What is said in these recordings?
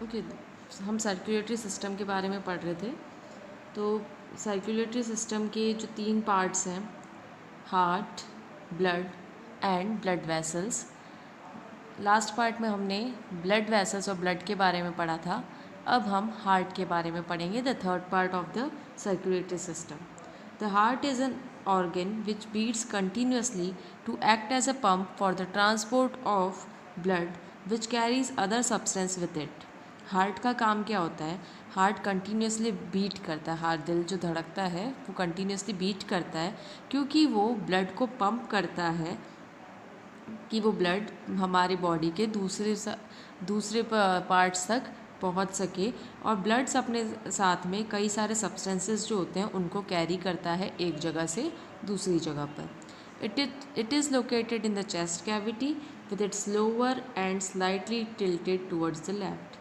Okay, हम circulatory system के बारे में पढ़ रहे थे। तो सर्कुलेटरी सिस्टम के जो 3 पार्ट्स हैं, heart, blood and blood vessels. Last part में हमने ब्लड वेसल्स और ब्लड के बारे में पढ़ा था। अब हम हार्ट के बारे में पढ़ेंगे, the third part of the circulatory system. The heart is an organ which beats continuously to act as a pump for the transport of blood which carries other substance with it. Heart का काम क्या होता है? Heart continuously beat करता है, heart दिल जो धड़कता है वो कंटिन्यूसली बीट करता है क्योंकि वो ब्लड को पंप करता है कि वो ब्लड हमारी बॉडी के दूसरे पार्ट्स तक पहुंच सके। और ब्लड्स अपने साथ में कई सारे सब्सटेंसेस जो होते हैं उनको कैरी करता है एक जगह से दूसरी जगह पर। It is located in the chest cavity with its lower and slightly tilted towards the left.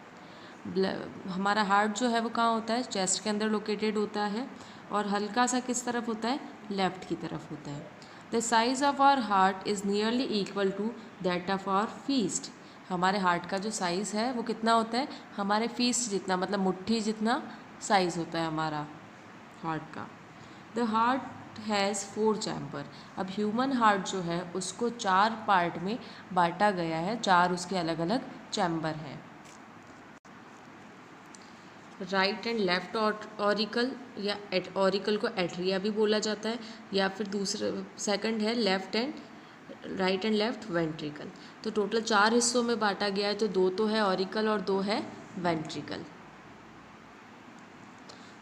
हमारा हार्ट जो है वो कहाँ होता है? चेस्ट के अंदर लोकेटेड होता है और हल्का सा किस तरफ होता है? लेफ्ट की तरफ होता है। The size of our heart is nearly equal to that of our fist. हमारे हार्ट का जो साइज़ है वो कितना होता है? हमारे फीस्ट जितना, मतलब मुट्ठी जितना साइज़ होता है हमारा हार्ट का। The heart has 4 chamber. अब ह्यूमन हार्ट जो है उसको 4 पार्ट में बांटा गया है, 4 उसके अलग अलग चैम्बर हैं। राइट एंड लेफ्ट ऑरिकल, या ऑरिकल को एट्रिया भी बोला जाता है, या फिर दूसरा सेकंड है left and right and left ventricle. तो टोटल 4 हिस्सों में बांटा गया है, तो 2 तो है ऑरिकल और 2 है वेंट्रिकल।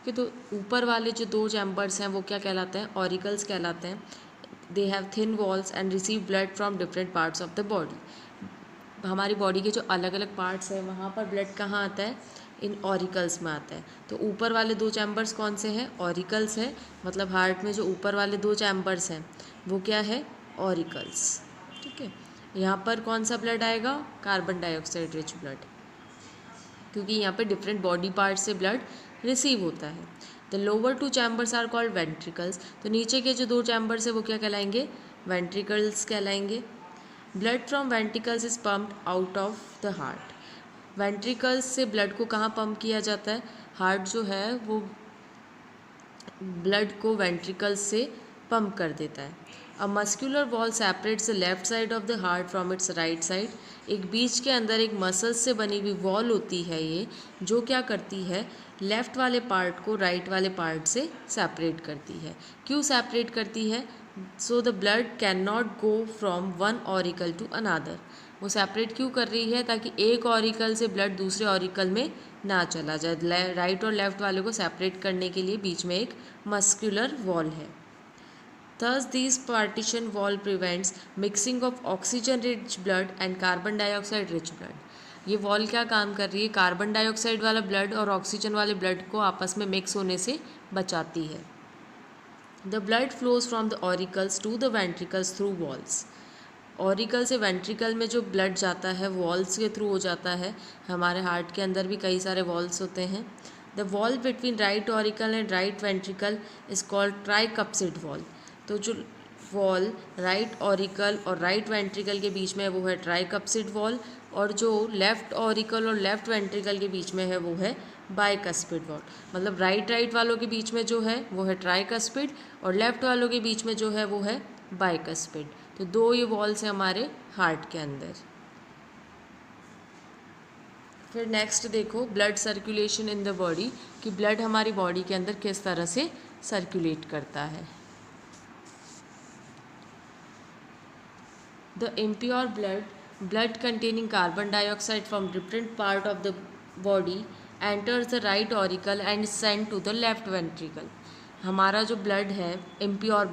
कि तो ऊपर वाले जो 2 चैम्बर्स हैं वो क्या कहलाते हैं? ऑरिकल्स कहलाते हैं। They have thin walls and receive blood from different parts of the body. हमारी बॉडी के जो अलग अलग पार्ट्स हैं वहाँ पर ब्लड कहाँ आता है? इन ऑरिकल्स में आता है। तो ऊपर वाले 2 चैम्बर्स कौन से हैं? ऑरिकल्स हैं। मतलब हार्ट में जो ऊपर वाले 2 चैम्बर्स हैं वो क्या है? ऑरिकल्स। ठीक है। यहाँ पर कौन सा ब्लड आएगा? कार्बन डाइऑक्साइड रिच ब्लड, क्योंकि यहाँ पे डिफरेंट बॉडी पार्ट से ब्लड रिसीव होता है। The lower 2 chambers are called ventricles. तो नीचे के जो 2 चैम्बर्स है वो क्या कहलाएंगे? वेंट्रिकल्स कहलाएंगे। Blood from ventricles is pumped out of the heart. Ventricles से ब्लड को कहाँ पंप किया जाता है? हार्ट जो है वो ब्लड को वेंट्रिकल्स से पंप कर देता है। A muscular wall separates the left side of the heart from its right side. एक बीच के अंदर एक मसल्स से बनी हुई वॉल होती है ये, जो क्या करती है? लेफ़्ट वाले पार्ट को राइट वाले पार्ट से सेपरेट करती है। क्यों सेपरेट करती है? So the blood can not go from one auricle to another. वो सेपरेट क्यों कर रही है? ताकि एक ऑरिकल से ब्लड दूसरे ऑरिकल में ना चला जाए। राइट और लेफ्ट वाले को सेपरेट करने के लिए बीच में एक मस्कुलर वॉल है। Thus, this partition wall prevents mixing of oxygen-rich blood and carbon dioxide-rich blood. ये वॉल क्या काम कर रही है? कार्बन डाइऑक्साइड वाला ब्लड और ऑक्सीजन वाले ब्लड को आपस में मिक्स होने से बचाती है। The blood flows from the auricles to the ventricles through walls. Auricle से वेंट्रिकल में जो ब्लड जाता है वॉल्स के थ्रू हो जाता है। हमारे हार्ट के अंदर भी कई सारे वॉल्स होते हैं। The wall between right auricle and right ventricle is called tricuspid wall. तो जो वॉल राइट ऑरिकल और राइट वेंट्रिकल के बीच में है वो है ट्राइकप्सिड वॉल, और जो लेफ्ट ऑरिकल और लेफ्ट वेंट्रिकल के बीच में है वो है बाइकस्पिड वॉल। मतलब राइट वालों के बीच में जो है वो है ट्राइकस्पिड और लेफ्ट वालों के बीच में जो है वो है बाइकस्पिड। तो 2 ये वॉल्स हैं हमारे हार्ट के अंदर। फिर नेक्स्ट देखो blood circulation in the body, कि ब्लड हमारी बॉडी के अंदर किस तरह से सर्कुलेट करता है। The impure blood containing carbon dioxide from different part of the body enters the right auricle and is sent to the left ventricle. हमारा जो ब्लड है इम्प्योर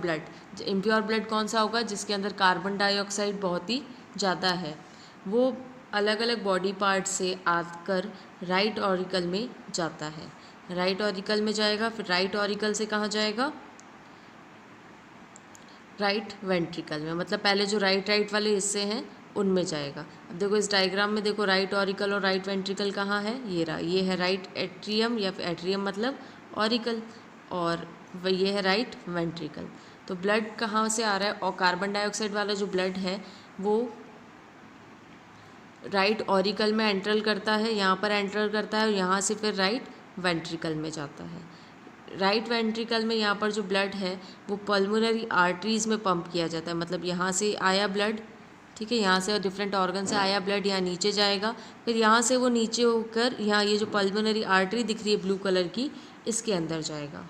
ब्लड कौन सा होगा? जिसके अंदर कार्बन डाइऑक्साइड बहुत ही ज़्यादा है, वो अलग अलग बॉडी पार्ट से आकर राइट ऑरिकल में जाता है। राइट ऑरिकल में जाएगा, फिर राइट ऑरिकल से कहाँ जाएगा? राइट वेंट्रिकल में। मतलब पहले जो राइट वाले हिस्से हैं उनमें जाएगा। अब देखो इस डायग्राम में देखो राइट ऑरिकल और राइट वेंट्रिकल कहाँ है? ये है राइट एट्रियम, या फिर एट्रियम मतलब ऑरिकल, और ये है राइट वेंट्रिकल। तो ब्लड कहाँ से आ रहा है? और कार्बन डाइऑक्साइड वाला जो ब्लड है वो राइट ऑरिकल में एंटर करता है, यहाँ पर एंटर करता है और यहाँ से फिर राइट वेंट्रिकल में जाता है। राइट वेंट्रिकल में यहाँ पर जो ब्लड है वो पल्मोनरी आर्टरीज़ में पंप किया जाता है, मतलब यहाँ से आया ब्लड, ठीक है, यहाँ से डिफरेंट ऑर्गन से आया ब्लड यहाँ नीचे जाएगा, फिर यहाँ से वो नीचे होकर यहाँ ये जो पल्मोनरी आर्टरी दिख रही है ब्लू कलर की, इसके अंदर जाएगा।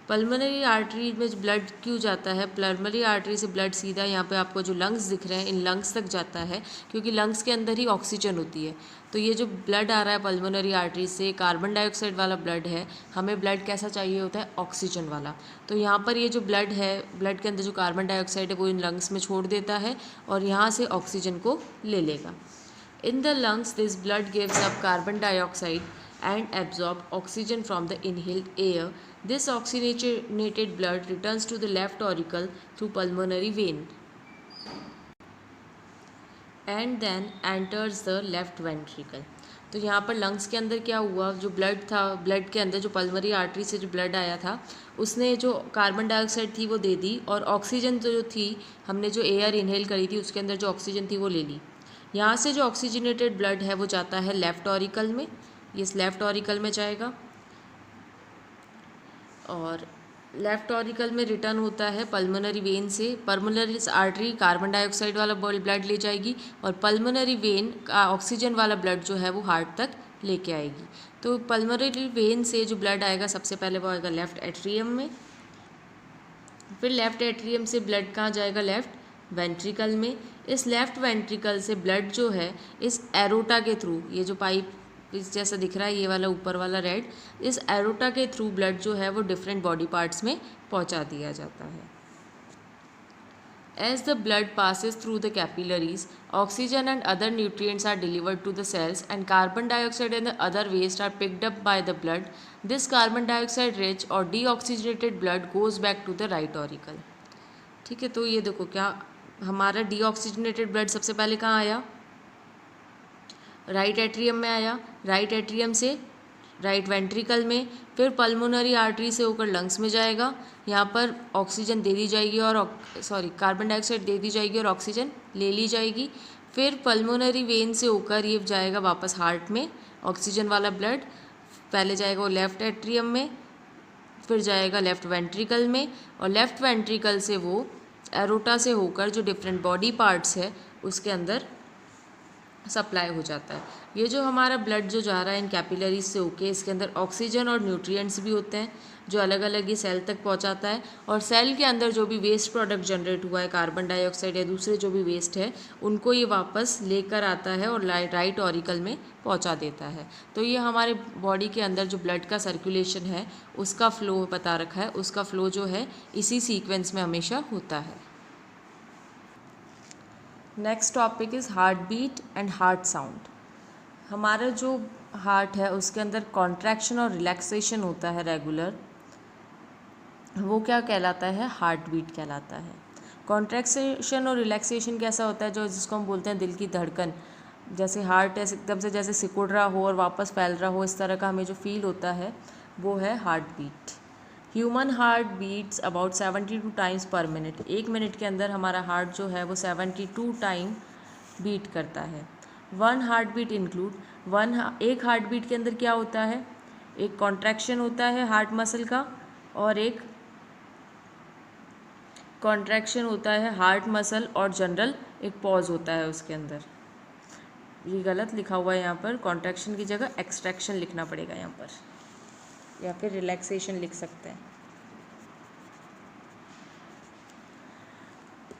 पल्मोनरी आर्टरी में ब्लड क्यों जाता है? पल्मोनरी आर्टरी से ब्लड सीधा यहाँ पे आपको जो लंग्स दिख रहे हैं इन लंग्स तक जाता है, क्योंकि लंग्स के अंदर ही ऑक्सीजन होती है। तो ये जो ब्लड आ रहा है पल्मोनरी आर्टरी से, कार्बन डाइऑक्साइड वाला ब्लड है, हमें ब्लड कैसा चाहिए होता है? ऑक्सीजन वाला। तो यहाँ पर ये जो ब्लड है, ब्लड के अंदर जो कार्बन डाइऑक्साइड है वो इन लंग्स में छोड़ देता है और यहाँ से ऑक्सीजन को ले लेगा। In the lungs, this blood gives up carbon dioxide and absorbs oxygen from the inhaled air. This oxygenated blood returns to the left auricle through pulmonary vein and then enters the left ventricle. तो यहाँ पर lungs के अंदर क्या हुआ, जो blood था, blood के अंदर जो पल्मोनरी आर्टरी से जो ब्लड आया था उसने जो कार्बन डाइऑक्साइड थी वो दे दी और ऑक्सीजन जो थी, हमने जो एयर इनहेल करी थी उसके अंदर जो ऑक्सीजन थी वो ले ली। यहाँ से जो ऑक्सीजनेटेड ब्लड है वो जाता है लेफ़्ट ऑरिकल में, ये लेफ़्ट ऑरिकल में जाएगा और लेफ़्ट ऑरिकल में रिटर्न होता है पल्मोनरी वेन से। पल्मोनरी आर्टरी कार्बन डाइऑक्साइड वाला ब्लड ले जाएगी और पल्मोनरी वेन का ऑक्सीजन वाला ब्लड जो है वो हार्ट तक लेके आएगी। तो पल्मोनरी वेन से जो ब्लड आएगा सबसे पहले वो आएगा लेफ़्ट एट्रियम में, फिर लेफ़्ट एट्रियम से ब्लड कहाँ जाएगा? लेफ़्ट वेंट्रिकल में। इस लेफ़्ट वेंट्रिकल से ब्लड जो है इस एरोटा के थ्रू, ये जो पाइप इस जैसा दिख रहा है ये वाला ऊपर वाला रेड, इस एरोटा के थ्रू ब्लड जो है वो डिफरेंट बॉडी पार्ट्स में पहुंचा दिया जाता है। As the blood passes through the capillaries, oxygen and other nutrients are delivered to the cells and carbon dioxide and the other waste are picked up by the blood. This carbon dioxide rich or deoxygenated blood goes back to the right auricle. ठीक है, तो ये देखो क्या हमारा deoxygenated blood सबसे पहले कहाँ आया? राइट एट्रियम में आया, राइट एट्रियम से राइट वेंट्रिकल में, फिर पल्मोनरी आर्टरी से होकर लंग्स में जाएगा। यहाँ पर ऑक्सीजन दे दी जाएगी और कार्बन डाइऑक्साइड दे दी जाएगी और ऑक्सीजन ले ली जाएगी। फिर पल्मोनरी वेन से होकर ये जाएगा वापस हार्ट में, ऑक्सीजन वाला ब्लड पहले जाएगा वो लेफ़्ट एट्रियम में, फिर जाएगा लेफ़्ट वेंट्रिकल में और लेफ़्ट वेंट्रिकल से वो एरोटा से होकर जो डिफरेंट बॉडी पार्ट्स है उसके अंदर सप्लाई हो जाता है। ये जो हमारा ब्लड जो जा रहा है इन कैपिलरीज से होके, इसके अंदर ऑक्सीजन और न्यूट्रिएंट्स भी होते हैं जो अलग अलग ये सेल तक पहुंचाता है और सेल के अंदर जो भी वेस्ट प्रोडक्ट जनरेट हुआ है, कार्बन डाइऑक्साइड या दूसरे जो भी वेस्ट है, उनको ये वापस लेकर आता है और राइट ऑरिकल में पहुंचा देता है। तो ये हमारे बॉडी के अंदर जो ब्लड का सर्कुलेशन है उसका फ़्लो बता रखा है, उसका फ़्लो जो है इसी सीक्वेंस में हमेशा होता है। Next topic is heart beat and heart sound. हमारा जो हार्ट है उसके अंदर कॉन्ट्रैक्शन और रिलैक्सेशन होता है रेगुलर, वो क्या कहलाता है? हार्ट बीट कहलाता है। कॉन्ट्रैक्शन और रिलैक्सेशन कैसा होता है? जो जिसको हम बोलते हैं दिल की धड़कन, जैसे हार्ट ऐसे एकदम से जैसे सिकुड़ रहा हो और वापस फैल रहा हो, इस तरह का हमें जो फील होता है वो है heart beat. Human heart beats about 72 times per minute. एक मिनट के अंदर हमारा हार्ट जो है वो 72 टाइम बीट करता है। वन हार्ट बीट इंक्लूड एक हार्ट बीट के अंदर क्या होता है? एक कॉन्ट्रैक्शन होता है हार्ट मसल का और एक कॉन्ट्रैक्शन होता है हार्ट मसल और जनरल एक पॉज होता है उसके अंदर। ये गलत लिखा हुआ है यहाँ पर, कॉन्ट्रैक्शन की जगह एक्सट्रैक्शन लिखना पड़ेगा यहाँ पर, या फिर रिलैक्सेशन लिख सकते हैं।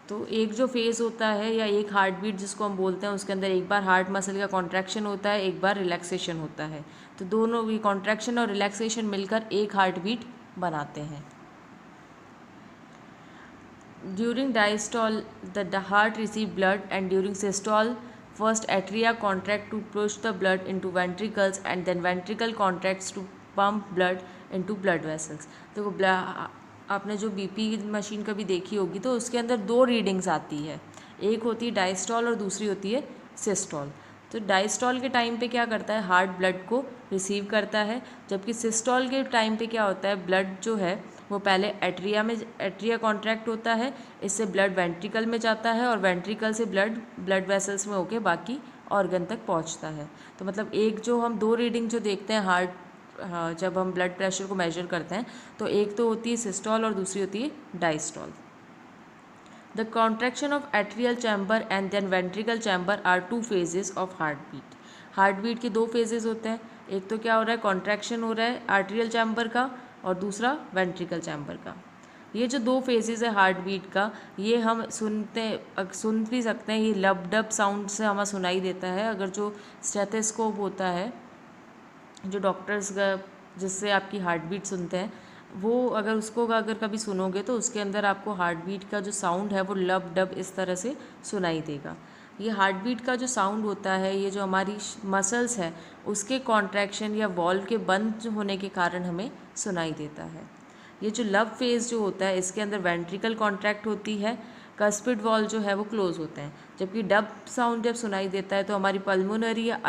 तो एक जो फेज़ होता है या एक हार्ट बीट जिसको हम बोलते हैं, उसके अंदर एक बार हार्ट मसल का कॉन्ट्रैक्शन होता है, एक बार रिलैक्सेशन होता है। तो दोनों ये कॉन्ट्रैक्शन और रिलैक्सेशन मिलकर एक हार्ट बीट बनाते हैं। During diastole the heart receive blood and during systole first atria contract to push the blood into ventricles and then ventricle contracts to pump blood into blood vessels. तो आपने जो BP machine कभी देखी होगी तो उसके अंदर दो रीडिंग्स आती है, एक होती है डायस्टॉल और दूसरी होती है सिस्टॉल। तो डायस्टॉल के टाइम पे क्या करता है? हार्ट ब्लड को रिसीव करता है, जबकि सिस्टॉल के टाइम पे क्या होता है? ब्लड जो है वो पहले एट्रिया कॉन्ट्रैक्ट होता है, इससे ब्लड वेंट्रिकल में जाता है और वेंट्रिकल से ब्लड वेसल्स में होके बाकी ऑर्गन तक पहुंचता है। तो मतलब एक जो हम दो रीडिंग जो देखते हैं हार्ट, जब हम ब्लड प्रेशर को मेजर करते हैं, तो एक तो होती है सिस्टोल और दूसरी होती है diastole. The contraction of atrial chamber and then ventricle chamber are two phases of heart beat. Heart beat के दो फेजेस होते हैं, एक तो क्या हो रहा है, कॉन्ट्रैक्शन हो रहा है आर्टेरियल चैम्बर का, और दूसरा वेंट्रिकल चैम्बर का। ये जो दो फेजेस है हार्ट बीट का, ये हम सुन भी सकते हैं, ये लब डब साउंड से हमें सुनाई देता है। अगर जो स्टेथोस्कोप होता है, जो डॉक्टर्स का जिससे आपकी हार्ट बीट सुनते हैं, वो अगर कभी सुनोगे तो उसके अंदर आपको हार्ट बीट का जो साउंड है वो लब डब इस तरह से सुनाई देगा। ये हार्ट बीट का जो साउंड होता है, ये जो हमारी मसल्स है उसके कॉन्ट्रैक्शन या वॉल्व के बंद होने के कारण हमें सुनाई देता है। ये जो लब फेज जो होता है, इसके अंदर वेंट्रिकल कॉन्ट्रैक्ट होती है, कस्पिड वॉल जो है वो क्लोज होते हैं। जबकि डब साउंड जब सुनाई देता है तो हमारी पल्मोनरी या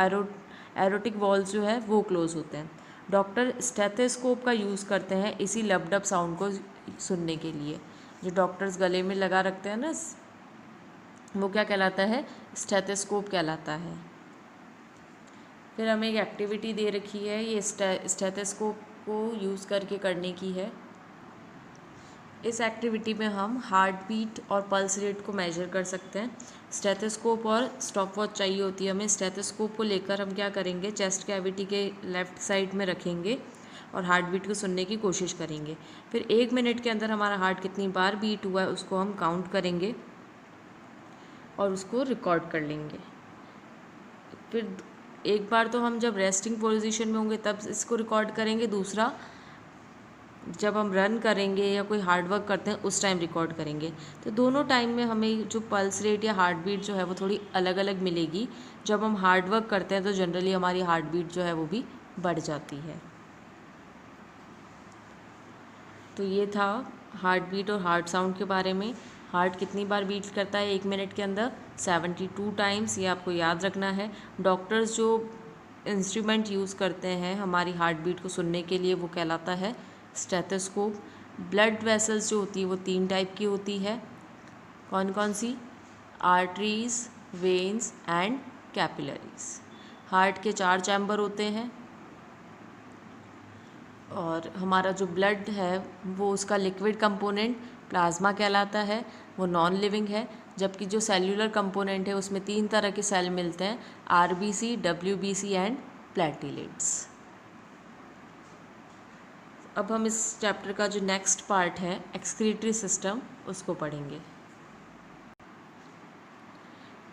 एरोटिक वॉल्स जो है वो क्लोज होते हैं। डॉक्टर स्टेथोस्कोप का यूज़ करते हैं इसी लब डब साउंड को सुनने के लिए। जो डॉक्टर्स गले में लगा रखते हैं ना, वो क्या कहलाता है, स्टेथोस्कोप कहलाता है। फिर हमें एक एक्टिविटी दे रखी है, ये स्टेथोस्कोप को यूज़ करके करने की है। इस एक्टिविटी में हम हार्ट बीट और पल्स रेट को मेजर कर सकते हैं। स्टेथोस्कोप और स्टॉपवॉच चाहिए होती है हमें। स्टेथोस्कोप को लेकर हम क्या करेंगे, चेस्ट कैविटी के लेफ़्ट साइड में रखेंगे और हार्ट बीट को सुनने की कोशिश करेंगे। फिर 1 मिनट के अंदर हमारा हार्ट कितनी बार बीट हुआ है उसको हम काउंट करेंगे और उसको रिकॉर्ड कर लेंगे। फिर एक बार तो हम जब रेस्टिंग पोजीशन में होंगे तब इसको रिकॉर्ड करेंगे, दूसरा जब हम रन करेंगे या कोई हार्ड वर्क करते हैं उस टाइम रिकॉर्ड करेंगे। तो दोनों टाइम में हमें जो पल्स रेट या हार्ट बीट जो है वो थोड़ी अलग अलग मिलेगी। जब हम हार्ड वर्क करते हैं तो जनरली हमारी हार्ट बीट जो है वो भी बढ़ जाती है। तो ये था हार्ट बीट और हार्ट साउंड के बारे में। हार्ट कितनी बार बीट करता है 1 मिनट के अंदर, 72 टाइम्स, ये आपको याद रखना है। डॉक्टर्स जो इंस्ट्रूमेंट यूज़ करते हैं हमारी हार्ट बीट को सुनने के लिए वो कहलाता है स्टेथोस्कोप। ब्लड वेसल्स जो होती है वो 3 टाइप की होती है। कौन कौन सी? Arteries, veins and capillaries. Heart के 4 चैम्बर होते हैं और हमारा जो ब्लड है वो उसका लिक्विड कंपोनेंट प्लाज्मा कहलाता है, वो नॉन लिविंग है। जबकि जो सेल्यूलर कंपोनेंट है उसमें 3 तरह के सेल मिलते हैं, आरबीसी, डब्ल्यूबीसी एंड प्लेटलेट्स। अब हम इस चैप्टर का जो नेक्स्ट पार्ट है एक्सक्रीटरी सिस्टम उसको पढ़ेंगे।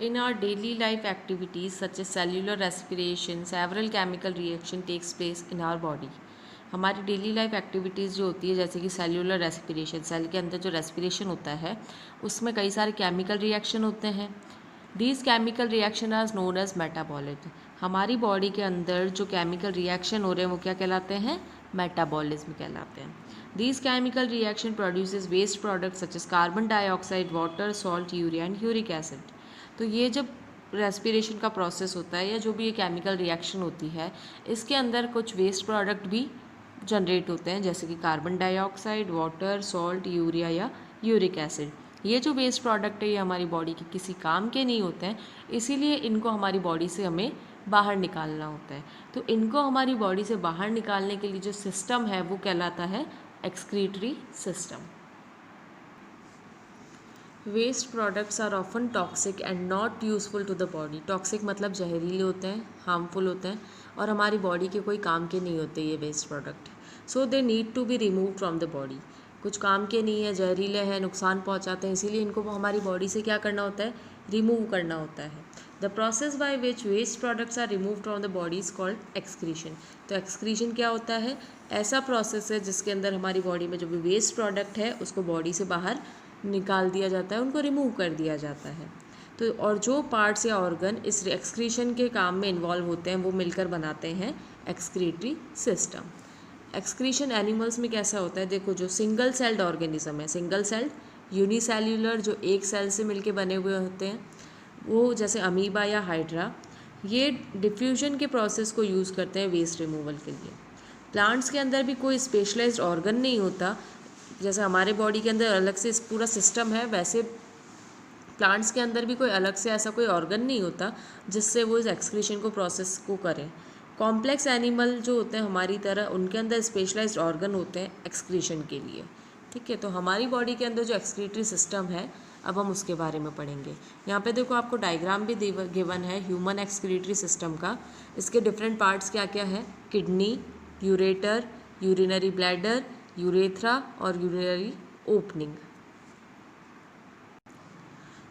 In our daily life activities such as cellular respiration, several chemical reaction takes place in our body. हमारी डेली लाइफ एक्टिविटीज़ जो होती है जैसे कि सेल्यूलर रेस्पिरेशन, सेल के अंदर जो रेस्पिरेशन होता है उसमें कई सारे केमिकल रिएक्शन होते हैं। These chemical reaction are known as metabolism. हमारी बॉडी के अंदर जो केमिकल रिएक्शन हो रहे हैं वो क्या कहलाते हैं? मेटाबॉलिज्म कहलाते हैं। These chemical reaction produces waste products such as carbon dioxide, water, salt, urea and uric acid. तो ये जब रेस्पिरेशन का प्रोसेस होता है या जो भी ये केमिकल रिएक्शन होती है, इसके अंदर कुछ वेस्ट प्रोडक्ट भी जनरेट होते हैं जैसे कि carbon dioxide, water, salt, urea या यूरिक एसिड। ये जो वेस्ट प्रोडक्ट है ये हमारी बॉडी के किसी काम के नहीं होते हैं, इसीलिए इनको हमारी बॉडी से हमें बाहर निकालना होता है। तो इनको हमारी बॉडी से बाहर निकालने के लिए जो सिस्टम है वो कहलाता है excretory system. Waste products are often toxic and not useful to the body. Toxic मतलब जहरीले होते हैं, हार्मफुल होते हैं और हमारी बॉडी के कोई काम के नहीं होते ये waste product. So they need to be remove from the body. कुछ काम के नहीं है, जहरीले हैं, नुकसान पहुंचाते हैं, इसीलिए इनको हमारी बॉडी से क्या करना होता है? रिमूव करना होता है। The process by which waste products are remove from the body is called excretion. तो एक्सक्रीशन क्या होता है? ऐसा प्रोसेस है जिसके अंदर हमारी बॉडी में जो भी वेस्ट प्रोडक्ट है उसको बॉडी से बाहर निकाल दिया जाता है, उनको रिमूव कर दिया जाता है। तो और जो पार्ट्स या ऑर्गन इस एक्सक्रीशन के काम में इन्वॉल्व होते हैं वो मिलकर बनाते हैं एक्सक्रीटरी सिस्टम। एक्सक्रीशन एनिमल्स में कैसा होता है? देखो, जो सिंगल सेल्ड ऑर्गेनिज्म है, सिंगल सेल्ड, यूनिसेल्यूलर, जो एक सेल से मिलके बने हुए होते हैं, वो जैसे अमीबा या हाइड्रा, ये डिफ्यूजन के प्रोसेस को यूज़ करते हैं वेस्ट रिमूवल के लिए। प्लांट्स के अंदर भी कोई स्पेशलाइज्ड ऑर्गन नहीं होता, जैसे हमारे बॉडी के अंदर अलग से पूरा सिस्टम है, वैसे प्लांट्स के अंदर भी कोई अलग से ऐसा कोई ऑर्गन नहीं होता जिससे वो इस एक्सक्रीशन को प्रोसेस को करें। कॉम्प्लेक्स एनिमल जो होते हैं हमारी तरह, उनके अंदर स्पेशलाइज्ड ऑर्गन होते हैं एक्सक्रीशन के लिए। ठीक है, तो हमारी बॉडी के अंदर जो एक्सक्रीटरी सिस्टम है, अब हम उसके बारे में पढ़ेंगे। यहाँ पे देखो आपको डायग्राम भी गिवन है ह्यूमन एक्सक्रीटरी सिस्टम का। इसके डिफरेंट पार्ट्स क्या क्या है? Kidney, ureter, urinary bladder, urethra और यूरिनरी ओपनिंग।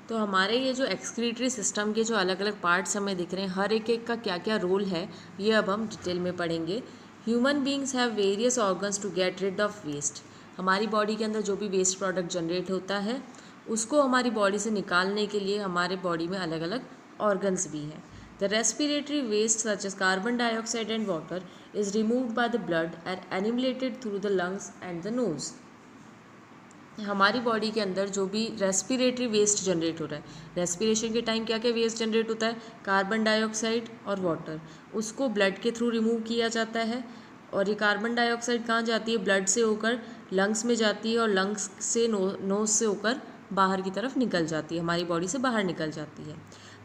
तो हमारे ये जो एक्सक्रीटरी सिस्टम के जो अलग अलग पार्ट्स हमें दिख रहे हैं, हर एक का क्या क्या रोल है, ये अब हम डिटेल में पढ़ेंगे। Human beings have various organs to get rid of waste. हमारी बॉडी के अंदर जो भी वेस्ट प्रोडक्ट जनरेट होता है उसको हमारी बॉडी से निकालने के लिए हमारे बॉडी में अलग अलग ऑर्गन्स भी हैं। The respiratory waste such as carbon dioxide and water is removed by the blood and एनिमुलेटेड through the lungs and the nose. हमारी बॉडी के अंदर जो भी रेस्पिरेटरी वेस्ट जनरेट हो रहा है, रेस्पिरेशन के टाइम क्या क्या वेस्ट जनरेट होता है? कार्बन डाइऑक्साइड और वाटर, उसको ब्लड के थ्रू रिमूव किया जाता है। और ये कार्बन डाइऑक्साइड कहाँ जाती है? ब्लड से होकर लंग्स में जाती है और लंग्स से नोज से होकर बाहर की तरफ निकल जाती है, हमारी बॉडी से बाहर निकल जाती है।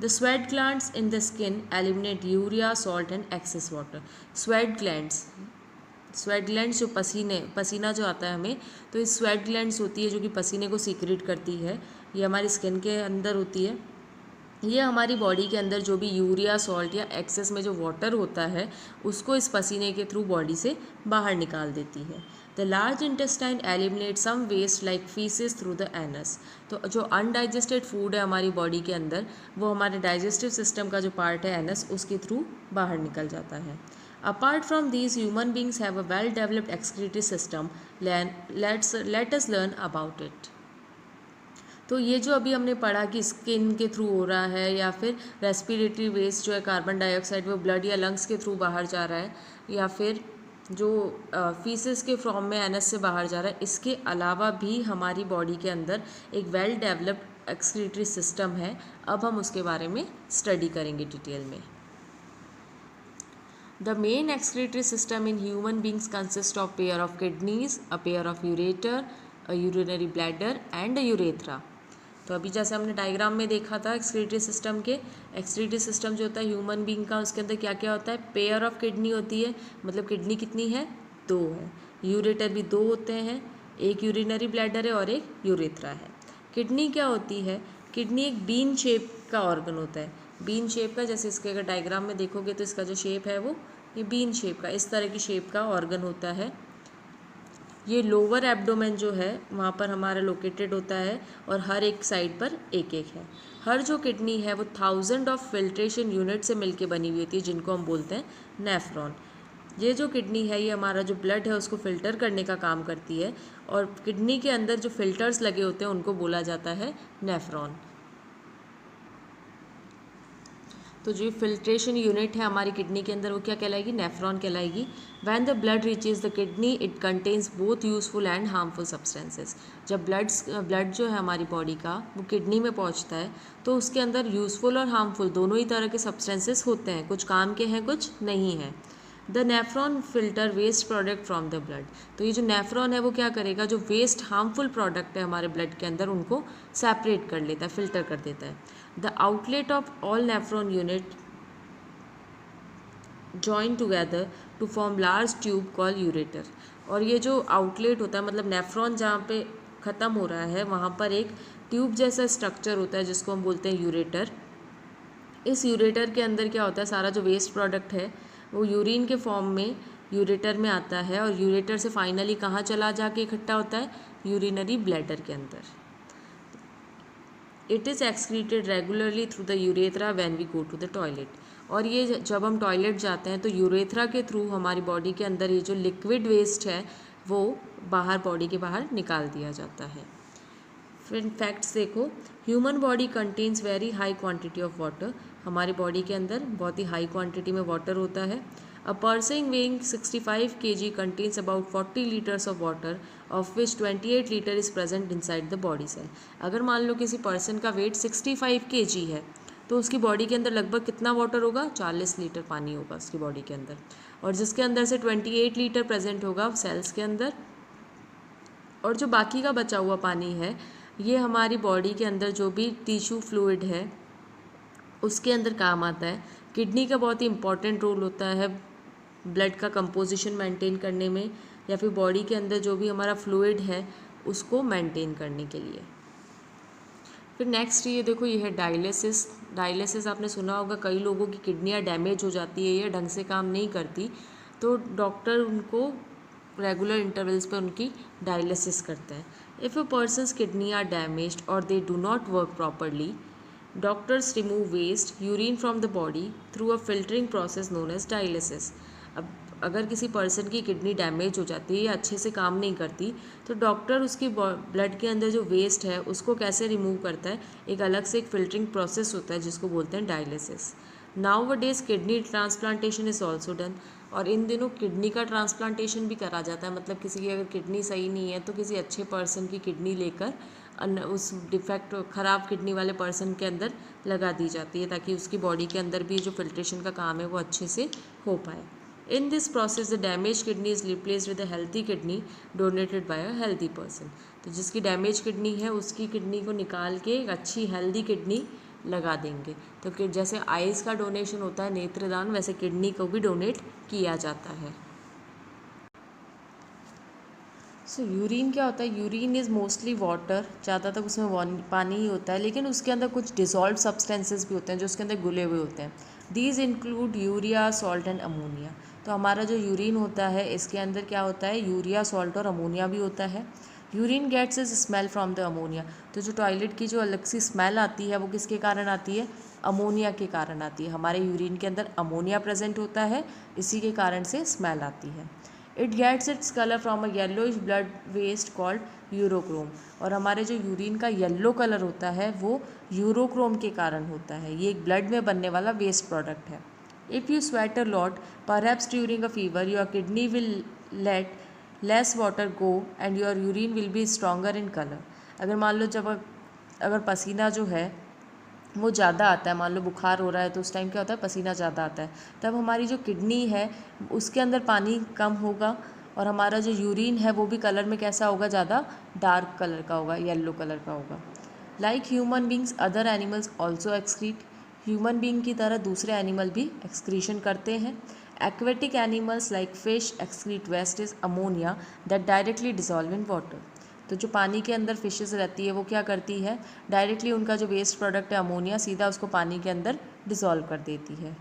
The sweat glands in the skin eliminate urea, salt and excess water. Sweat glands जो पसीना जो आता है हमें, तो इस स्वेट ग्लैंड्स होती है जो कि पसीने को सीक्रेट करती है, ये हमारी स्किन के अंदर होती है। ये हमारी बॉडी के अंदर जो भी यूरिया, सॉल्ट या एक्सेस में जो वाटर होता है उसको इस पसीने के थ्रू बॉडी से बाहर निकाल देती है। The large intestine eliminate some waste like faeces through the anus. तो जो अनडाइजेस्टेड फूड है हमारी बॉडी के अंदर, वो हमारे डाइजेस्टिव सिस्टम का जो पार्ट है एनस, उसके थ्रू बाहर निकल जाता है। Apart from these, human beings have a well-developed excretory system. Let us learn about it. तो ये जो अभी हमने पढ़ा कि स्किन के थ्रू हो रहा है या फिर रेस्पिरेटरी वेस्ट जो है कार्बन डाइऑक्साइड वो ब्लड या लंग्स के थ्रू बाहर जा रहा है, या फिर जो फीसेस के फॉर्म में एनस से बाहर जा रहा है, इसके अलावा भी हमारी बॉडी के अंदर एक वेल डेवलप्ड एक्सक्रीटरी सिस्टम है। अब हम उसके बारे में स्टडी करेंगे डिटेल में। The main excretory system in human beings consists of pair of kidneys, a pair of ureter, a urinary bladder and a urethra. तो अभी जैसे हमने डायग्राम में देखा था एक्सक्रीटरी सिस्टम के, एक्सक्रीटरी सिस्टम जो होता है ह्यूमन बींग का, उसके अंदर क्या क्या होता है? पेयर ऑफ किडनी होती है, मतलब किडनी कितनी है? 2 है। यूरेटर भी 2 होते हैं, एक यूरिनरी ब्लैडर है और एक यूरेथ्रा है। किडनी क्या होती है? किडनी एक बीन शेप का ऑर्गन होता है, बीन शेप का, जैसे इसके अगर डायग्राम में देखोगे तो इसका जो शेप है वो ये बीन शेप का, इस तरह की शेप का ऑर्गन होता है। ये लोअर एब्डोमेन जो है वहाँ पर हमारा लोकेटेड होता है और हर एक साइड पर एक एक है। हर जो किडनी है वो 1000 ऑफ फिल्ट्रेशन यूनिट से मिलके बनी हुई होती है, जिनको हम बोलते हैं नेफ्रॉन। ये जो किडनी है ये हमारा जो ब्लड है उसको फ़िल्टर करने का काम करती है, और किडनी के अंदर जो फिल्टर्स लगे होते हैं उनको बोला जाता है नेफ्रॉन। तो जो फिल्ट्रेशन यूनिट है हमारी किडनी के अंदर वो क्या कहलाएगी? नेफ्रॉन कहलाएगी। When the blood reaches the kidney it contains both useful and harmful substances. जब ब्लड जो है हमारी बॉडी का वो किडनी में पहुंचता है तो उसके अंदर यूजफुल और हार्मफुल दोनों ही तरह के सब्सटेंसेस होते हैं, कुछ काम के हैं कुछ नहीं हैं। The nephron filter waste product from the blood. तो ये जो नेफ्रॉन है वो क्या करेगा? जो वेस्ट हार्मफुल प्रोडक्ट है हमारे ब्लड के अंदर उनको सेपरेट कर लेता है, फिल्टर कर देता है। The outlet of all nephron unit join together to form large tube called ureter। और ये जो आउटलेट होता है, मतलब नेफ्रॉन जहाँ पे ख़त्म हो रहा है वहाँ पर एक ट्यूब जैसा स्ट्रक्चर होता है जिसको हम बोलते हैं यूरेटर। इस यूरेटर के अंदर क्या होता है? सारा जो वेस्ट प्रोडक्ट है वो यूरिन के फॉर्म में यूरेटर में आता है, और यूरेटर से फाइनली कहाँ चला जाके इकट्ठा होता है? यूरिनरी ब्लैडर के अंदर। It is excreted regularly through the urethra when we go to the toilet. और ये जब हम टॉयलेट जाते हैं तो यूरेथ्रा के थ्रू हमारी बॉडी के अंदर ये जो लिक्विड वेस्ट है वो बाहर बॉडी के बाहर निकाल दिया जाता है। फिर फैक्ट्स देखो, human body contains very high quantity of water. हमारी बॉडी के अंदर बहुत ही हाई क्वांटिटी में वाटर होता है। A person weighing 65 kg contains about 40 liters of water, of which 28 liter is present inside the body cell। अगर मान लो किसी पर्सन का वेट 65 kg है तो उसकी बॉडी के अंदर लगभग कितना वाटर होगा? 40 लीटर पानी होगा उसकी बॉडी के अंदर, और जिसके अंदर से 28 लीटर प्रेजेंट होगा सेल्स के अंदर। और जो बाकी का बचा हुआ पानी है ये हमारी बॉडी के अंदर जो भी टिश्यू फ्लूइड है उसके अंदर काम आता है। किडनी का बहुत ही इम्पॉर्टेंट रोल होता है ब्लड का कंपोजिशन मेंटेन करने में, या फिर बॉडी के अंदर जो भी हमारा फ्लूइड है उसको मेंटेन करने के लिए। फिर नेक्स्ट ये देखो, ये है डायलिसिस। डायलिसिस आपने सुना होगा, कई लोगों की किडनियाँ डैमेज हो जाती है या ढंग से काम नहीं करती, तो डॉक्टर उनको रेगुलर इंटरवल्स पे उनकी डायलिसिस करते हैं। If a person's kidney are damaged और they do not work properly, doctors remove waste urine from the body through a filtering process known as dialysis. अब अगर किसी पर्सन की किडनी डैमेज हो जाती है या अच्छे से काम नहीं करती, तो डॉक्टर उसकी ब्लड के अंदर जो वेस्ट है उसको कैसे रिमूव करता है, एक अलग से एक फिल्टरिंग प्रोसेस होता है जिसको बोलते हैं dialysis. Now days kidney transplantation is also done. और इन दिनों किडनी का ट्रांसप्लांटेशन भी करा जाता है, मतलब किसी की अगर किडनी सही नहीं है तो किसी अच्छे पर्सन की किडनी लेकर उस डिफेक्ट ख़राब किडनी वाले पर्सन के अंदर लगा दी जाती है, ताकि उसकी बॉडी के अंदर भी जो फिल्ट्रेशन का काम है वो अच्छे से हो पाए। In this process, the damaged kidney is replaced with a healthy kidney donated by a healthy person. तो जिसकी डैमेज किडनी है उसकी किडनी को निकाल के एक अच्छी हेल्दी किडनी लगा देंगे। तो कि जैसे आइज़ का डोनेशन होता है नेत्रदान, वैसे किडनी को भी डोनेट किया जाता है। सो यूरिन क्या होता है? यूरिन इज़ मोस्टली वाटर, ज़्यादातर उसमें पानी ही होता है, लेकिन उसके अंदर कुछ डिसॉल्व सब्सटेंसेस भी होते हैं जो उसके अंदर घुले हुए होते हैं। These include urea, salt and ammonia. तो हमारा जो यूरिन होता है इसके अंदर क्या होता है? यूरिया, सॉल्ट और अमोनिया भी होता है। Urine gets is smell from the ammonia. तो जो टॉयलेट की जो अलग सी स्मेल आती है वो किसके कारण आती है? अमोनिया के कारण आती है। हमारे यूरिन के अंदर अमोनिया प्रेजेंट होता है, इसी के कारण से स्मेल आती है। It gets its colour from a yellowish blood waste called urochrome. और हमारे जो यूरिन का येलो कलर होता है वो यूरोक्रोम के कारण होता है। ये एक ब्लड में बनने वाला वेस्ट प्रोडक्ट है। If you sweat a lot perhaps during a fever, your kidney will let less water go and your urine will be stronger in colour. अगर मान लो अगर पसीना जो है वो ज़्यादा आता है, मान लो बुखार हो रहा है तो उस टाइम क्या होता है? पसीना ज़्यादा आता है, तब हमारी जो किडनी है उसके अंदर पानी कम होगा और हमारा जो यूरिन है वो भी कलर में कैसा होगा? ज़्यादा डार्क कलर का होगा, येलो कलर का होगा। Like human beings other animals also excrete. Human being की तरह दूसरे एनिमल भी एक्सक्रीशन करते हैं। Aquatic animals like fish excrete waste is ammonia that directly dissolve in water. तो जो पानी के अंदर फिशेस रहती है वो क्या करती है? डायरेक्टली उनका जो वेस्ट प्रोडक्ट है अमोनिया सीधा उसको पानी के अंदर डिसॉल्व कर देती है।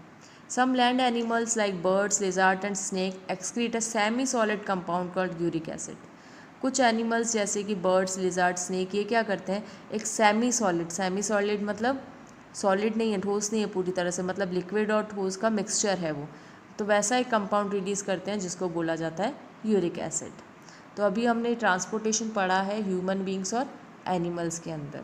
Some land animals like birds, lizard and snake excrete a semi solid compound called uric acid. कुछ एनिमल्स जैसे कि बर्ड्स, लिजर्ड, स्नेक, ये क्या करते हैं? एक सेमी सॉलिड मतलब सॉलिड नहीं है, ठोस नहीं है पूरी तरह से, मतलब लिक्विड और ठोस का मिक्सचर है वो, तो वैसा एक कंपाउंड रिलीज़ करते हैं जिसको बोला जाता है यूरिक एसिड। तो अभी हमने ट्रांसपोर्टेशन पढ़ा है ह्यूमन बींग्स और एनिमल्स के अंदर।